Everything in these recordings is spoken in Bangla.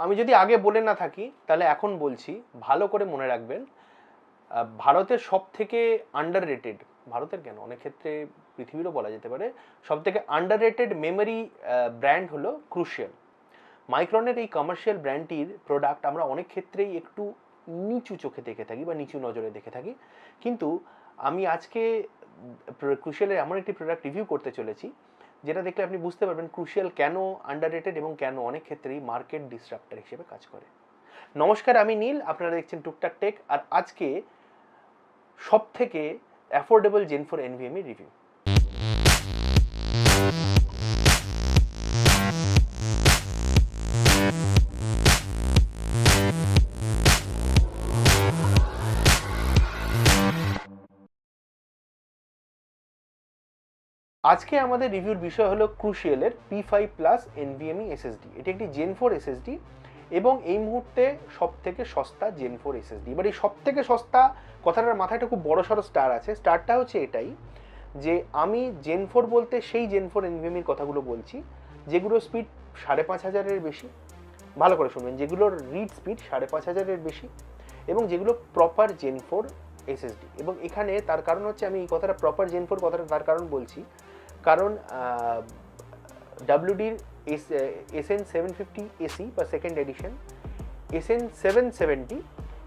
আমি যদি আগে বলে না থাকি তাহলে এখন বলছি, ভালো করে মনে রাখবেন, ভারতের সব থেকে আন্ডাররেটেড, ভারতের কেন অনেক ক্ষেত্রে পৃথিবীরও বলা যেতে পারে, সব থেকে আন্ডাররেটেড মেমোরি ব্র্যান্ড হলো ক্রুশিয়াল। মাইক্রনের এই কমার্শিয়াল ব্র্যান্ডটির প্রোডাক্ট আমরা অনেক ক্ষেত্রেই একটু নিচু চোখে দেখে থাকি বা নিচু নজরে দেখে থাকি, কিন্তু আমি আজকে ক্রুশিয়ালের এমন একটি প্রোডাক্ট রিভিউ করতে চলেছি যেটা দেখলে আপনি বুঝতে পারবেন ক্রুশিয়াল কেন আন্ডাররেটেড এবং কেন অনেক ক্ষেত্রেই মার্কেট ডিসরাপ্টার হিসেবে কাজ করে। নমস্কার, আমি নীল, আপনারা দেখছেন টুকটাক টেক, আর আজকে সব থেকে অ্যাফোর্ডেবল Gen4 NVMe রিভিউ। আজকে আমাদের রিভিউর বিষয় হলো ক্রুশিয়ালের P5 Plus NVMe SSD। এটি একটি Gen4 SSD এবং এই মুহূর্তে সব থেকে সস্তা Gen4 SSD। এবার এই সব থেকে সস্তা কথাটার মাথায় একটা খুব বড় সড়ো স্টার আছে। স্টারটা হচ্ছে এটাই যে আমি Gen4 বলতে সেই Gen4 NVMeর কথাগুলো বলছি যেগুলোর স্পিড 5500-এর বেশি। ভালো করে শুনবেন, যেগুলোর রিড স্পিড 5500-এর বেশি এবং যেগুলো প্রপার Gen4 SSD। এবং এখানে তার কারণ হচ্ছে, আমি এই কথাটা প্রপার Gen4 কথাটা তার কারণ বলছি কারণ WD-র SN750 AC বা সেকেন্ড এডিশন, SN770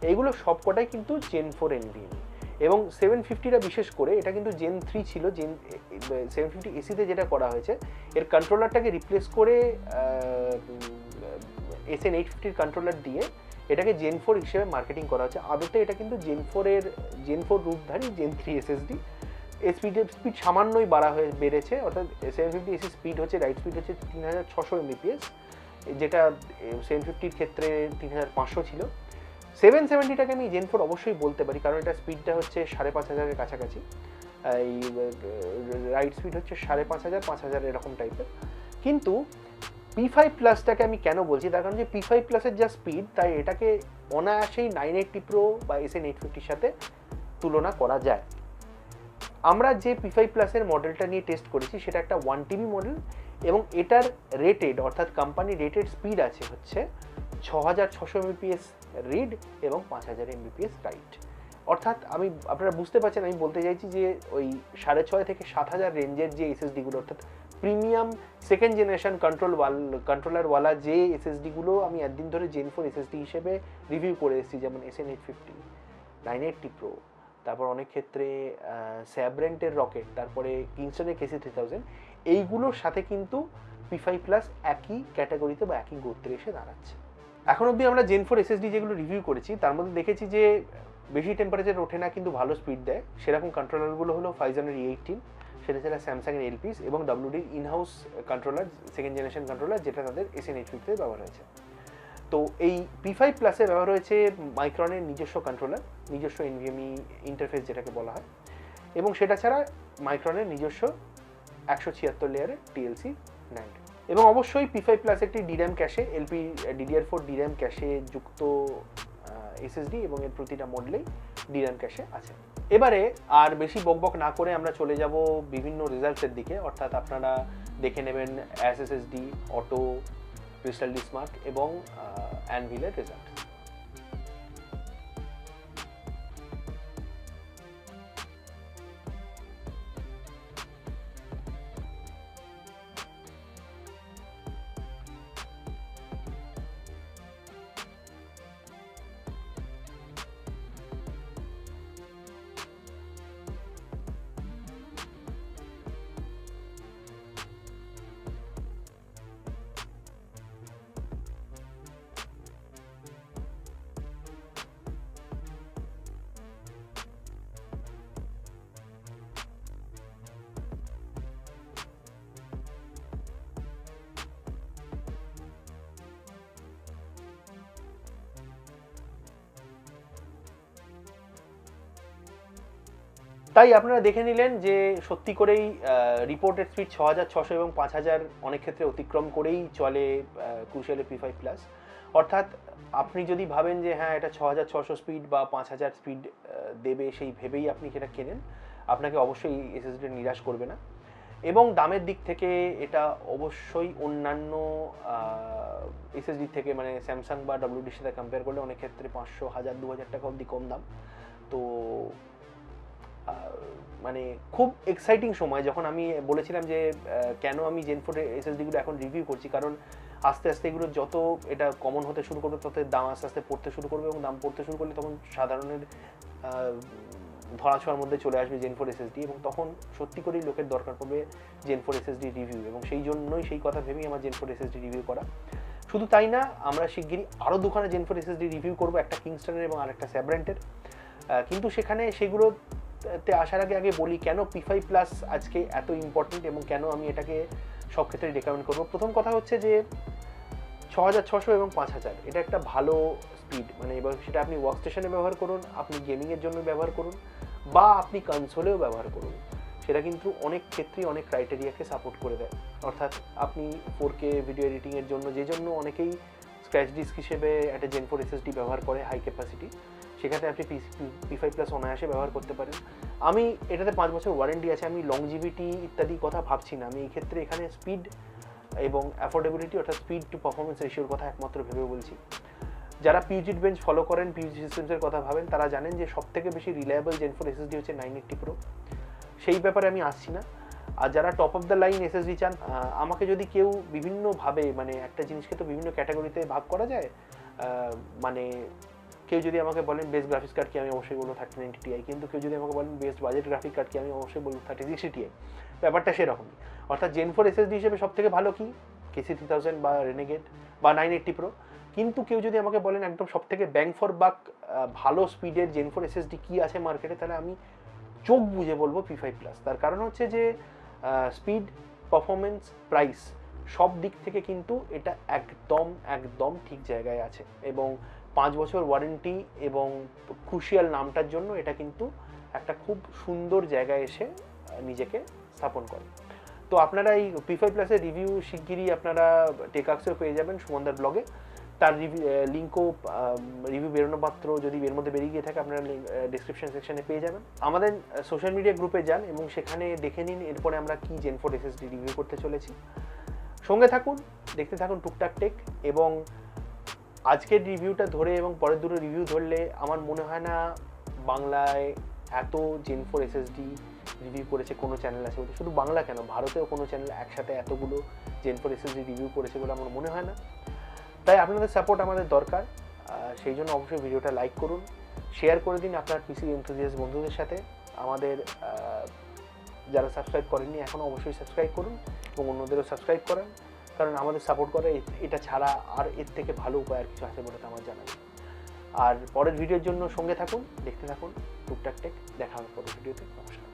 এইগুলো সবকটাই কিন্তু Gen4 NVMe এবং 750টা বিশেষ করে এটা কিন্তু Gen3 ছিল। 750 AC-তে যেটা করা হয়েছে, এর কন্ট্রোলারটাকে রিপ্লেস করে SN850-র কন্ট্রোলার দিয়ে এটাকে Gen4 হিসেবে মার্কেটিং করা হচ্ছে। আদতে এটা কিন্তু Gen4 রূপধারী Gen3 SSD। স্পিড সামান্যই বেড়েছে, অর্থাৎ 750 AC স্পিড হচ্ছে, রাইট স্পিড হচ্ছে 3600 Mbps, যেটা 750-র ক্ষেত্রে 3500 ছিল। 770টাকে আমি Gen4 অবশ্যই বলতে পারি কারণ এটা স্পিডটা হচ্ছে 5500-এর কাছাকাছি, এই রাইট স্পিড হচ্ছে 5500 5000 এরকম টাইপের। কিন্তু P5 Plusটাকে আমি কেন বলছি তার কারণ যে P5 Plusের যা স্পিড, তাই এটাকে অনায়াসেই 980 Pro বা SN850-র সাথে তুলনা করা যায়। আমরা যে P5 Plusের মডেলটা নিয়ে টেস্ট করেছি সেটা একটা 1TB মডেল এবং এটার রেটেড অর্থাৎ কোম্পানি রেটেড স্পিড আছে হচ্ছে 6600 Mbps রিড এবং 5000 Mbps রাইট। অর্থাৎ আপনারা বুঝতে পারছেন আমি বলতে চাইছি যে ওই 6,500 থেকে 7,000 রেঞ্জের যে এসএসডিগুলো, অর্থাৎ প্রিমিয়াম সেকেন্ড জেনারেশন কন্ট্রোলারওয়ালা যে এসএসডিগুলো আমি একদিন ধরে Gen4 SSD হিসেবে রিভিউ করে এসেছি, যেমন SN850, 980 Pro, তারপর অনেক ক্ষেত্রে স্যাব্রেন্টের রকেট, তারপরে কিংস্টনের KC3000, এইগুলোর সাথে কিন্তু P5 Plus একই ক্যাটাগরিতে বা একই গোত্রে এসে দাঁড়াচ্ছে। এখন অবধি আমরা Gen4 SSD যেগুলো রিভিউ করেছি তার মধ্যে দেখেছি যে বেশি টেম্পারেচার ওঠে না কিন্তু ভালো স্পিড দেয়, সেরকম কন্ট্রোলারগুলো হলো Phison-এর E18, সেটা ছাড়া স্যামসাংয়ের এলপিস এবং WD-র in-house controller, second generation controller, যেটা তাদের SN850-তে ব্যবহার হয়েছে। তো এই P5 Plus-এ ব্যবহার হয়েছে মাইক্রনের নিজস্ব কন্ট্রোলার, নিজস্ব NVMe ইন্টারফেস যেটাকে বলা হয়, এবং সেটা ছাড়া মাইক্রনের নিজস্ব 176 লেয়ারের TLC NAND। এবং অবশ্যই P5 Plus একটি DRAM ক্যাশে, DDR4 DRAM ক্যাশে যুক্ত SSD এবং এর প্রতিটা মডেলেই DRAM ক্যাশে আছে। এবারে আর বেশি বকবক না করে আমরা চলে যাব বিভিন্ন রেজাল্টসের দিকে, অর্থাৎ আপনারা দেখে নেবেন SSD, অটো, ক্রিস্টাল ডিসমার্ক এবং অ্যানভিলের রেজাল্ট। তাই আপনারা দেখে নিলেন যে সত্যি করেই রিপোর্টেড স্পিড 6600 এবং 5000 অনেক ক্ষেত্রে অতিক্রম করেই চলে ক্রুশিয়ালের P5 Plus। অর্থাৎ আপনি যদি ভাবেন যে হ্যাঁ এটা 6600 স্পিড বা 5000 স্পিড দেবে সেই ভেবেই আপনি সেটা কেনেন, আপনাকে অবশ্যই SSD নিরাশ করবে না। এবং দামের দিক থেকে এটা অবশ্যই অন্যান্য এসএসডি থেকে মানে স্যামসাং বা ডব্লিউডির সাথে কম্পেয়ার করলে অনেক ক্ষেত্রে 500, 1000, 2000 টাকা অবধি কম দাম। তো মানে খুব এক্সাইটিং সময় যখন আমি বলেছিলাম যে কেন আমি Gen4 এসএসডিগুলো এখন রিভিউ করছি, কারণ আস্তে আস্তে এগুলো যত এটা কমন হতে শুরু করবে তত দাম আস্তে আস্তে পড়তে শুরু করবে, এবং দাম পড়তে শুরু করলে তখন সাধারণের ধরাছোঁয়ার মধ্যে চলে আসবে Gen4 এসএসডি, এবং তখন সত্যি করেই লোকের দরকার পড়বে Gen4 এসএসডি রিভিউ, এবং সেই জন্যই সেই কথা ভেবেই আমার Gen4 এসএসডি রিভিউ করা। শুধু তাই না, আমরা শিগগিরই আরও দুখানা Gen4 এসএসডি রিভিউ করবো, একটা কিংস্টনের এবং আরেকটা স্যাব্রান্টের। কিন্তু সেখানে সেগুলোতে আসার আগে বলি কেন P5 প্লাস আজকে এত ইম্পর্টেন্ট এবং কেন আমি এটাকে সব ক্ষেত্রে রেকমেন্ড করবো। প্রথম কথা হচ্ছে যে 6600 এবং 5000 এটা একটা ভালো স্পিড, মানে এবার সেটা আপনি ওয়ার্কস্টেশনে ব্যবহার করুন, আপনি গেমিংয়ের জন্য ব্যবহার করুন, বা আপনি কনসোলেও ব্যবহার করুন, সেটা কিন্তু অনেক ক্ষেত্রেই অনেক ক্রাইটেরিয়াকে সাপোর্ট করে দেয়। অর্থাৎ আপনি 4K ভিডিও এডিটিংয়ের জন্য, যে জন্য অনেকেই স্ক্র্যাচ ডিস্ক হিসেবে একটা Gen4 এসএসডি ব্যবহার করে হাই ক্যাপাসিটি, সেখানে আপনি P5 প্লাস অনায়াসে ব্যবহার করতে পারেন। আমি এটাতে 5 বছর ওয়ারেন্টি আছে, আমি লংজিভিটি ইত্যাদি কথা ভাবছি না, আমি এই ক্ষেত্রে এখানে স্পিড এবং অ্যাফোর্ডেবিলিটি অর্থাৎ স্পিড টু পারফরমেন্স রেশিওর কথা একমাত্র ভেবে বলছি। যারা পিউজিট বেঞ্চ ফলো করেন, পিউজি সিস্টেমসের কথা ভাবেন, তারা জানেন যে সবথেকে বেশি রিলায়েবল Gen4 এসএসডি হচ্ছে 980 Pro, সেই ব্যাপারে আমি আসছি না। আর যারা top of the line SSD চান, আমাকে যদি কেউ বিভিন্নভাবে, মানে একটা জিনিসকে তো বিভিন্ন ক্যাটাগরিতে ভাগ করা যায়, মানে কেউ যদি আমাকে বলেন বেস্ট গ্রাফিক্স কার্ড কি, আমি অবশ্যই বলবো 3090 Ti, কিন্তু কেউ যদি আমাকে বলেন বেস্ট বাজেট গ্রাফিক কার্ড কি, আমি অবশ্যই বলবো 3060 Ti। ব্যাপারটা সেরকমই। অর্থাৎ Gen4 এসএসডি হিসেবে সব থেকে ভালো কি KC3000 বা রেনেগেড বা 980 Pro, কিন্তু কেউ যদি আমাকে বলেন একদম সব থেকে ব্যাং ফর বাক ভালো স্পিডের Gen4 এসএসডি কি আছে মার্কেটে, তাহলে আমি চোখ বুঝে বলবো P5 প্লাস। তার কারণ হচ্ছে যে স্পিড, পারফরমেন্স, প্রাইস সব দিক থেকে কিন্তু এটা একদম ঠিক জায়গায় আছে, এবং 5 বছর ওয়ারেন্টি এবং ক্রুশিয়াল নামটার জন্য এটা কিন্তু একটা খুব সুন্দর জায়গায় এসে নিজেকে স্থাপন করে। তো আপনারা এই P5 প্লাসের রিভিউ শিগগিরই আপনারা টেকআক্সেও পেয়ে যাবেন সুমনদার ব্লগে। তার লিঙ্কও রিভিউ বেরোনো মাত্র যদি এর মধ্যে বেরিয়ে গিয়ে থাকে আপনারা ডিসক্রিপশন সেকশনে পেয়ে যাবেন। আমাদের সোশ্যাল মিডিয়া গ্রুপে যান এবং সেখানে দেখে নিন এরপরে আমরা কি Gen4 এসএসডি রিভিউ করতে চলেছি। সঙ্গে থাকুন, দেখতে থাকুন টুকটাক টেক, এবং আজকের রিভিউটা ধরে এবং পরের দুটো রিভিউ ধরলে আমার মনে হয় না বাংলায় এত Gen4 এসএসডি রিভিউ করেছে কোনো চ্যানেল আছে বলে। শুধু বাংলা কেন, ভারতেও কোনো চ্যানেল একসাথে এতগুলো Gen4 এসএসডি রিভিউ করেছে বলে আমার মনে হয় না। তাই আপনাদের সাপোর্ট আমাদের দরকার, সেই জন্য অবশ্যই ভিডিওটা লাইক করুন, শেয়ার করে দিন আপনার পিসি এনথুজিয়াস্ট বন্ধুদের সাথে। আমাদের যারা সাবস্ক্রাইব করেননি এখনও অবশ্যই সাবস্ক্রাইব করুন এবং অন্যদেরও সাবস্ক্রাইব করেন, কারণ আমাদের সাপোর্ট করে এটা ছাড়া আর এর থেকে ভালো উপায় আর কিছু আছে বলে তো আমার জানা নেই। আর পরের ভিডিওর জন্য সঙ্গে থাকুন, দেখতে থাকুন টুকটাক টেক। দেখা হবে পরের ভিডিওতে। নমস্কার।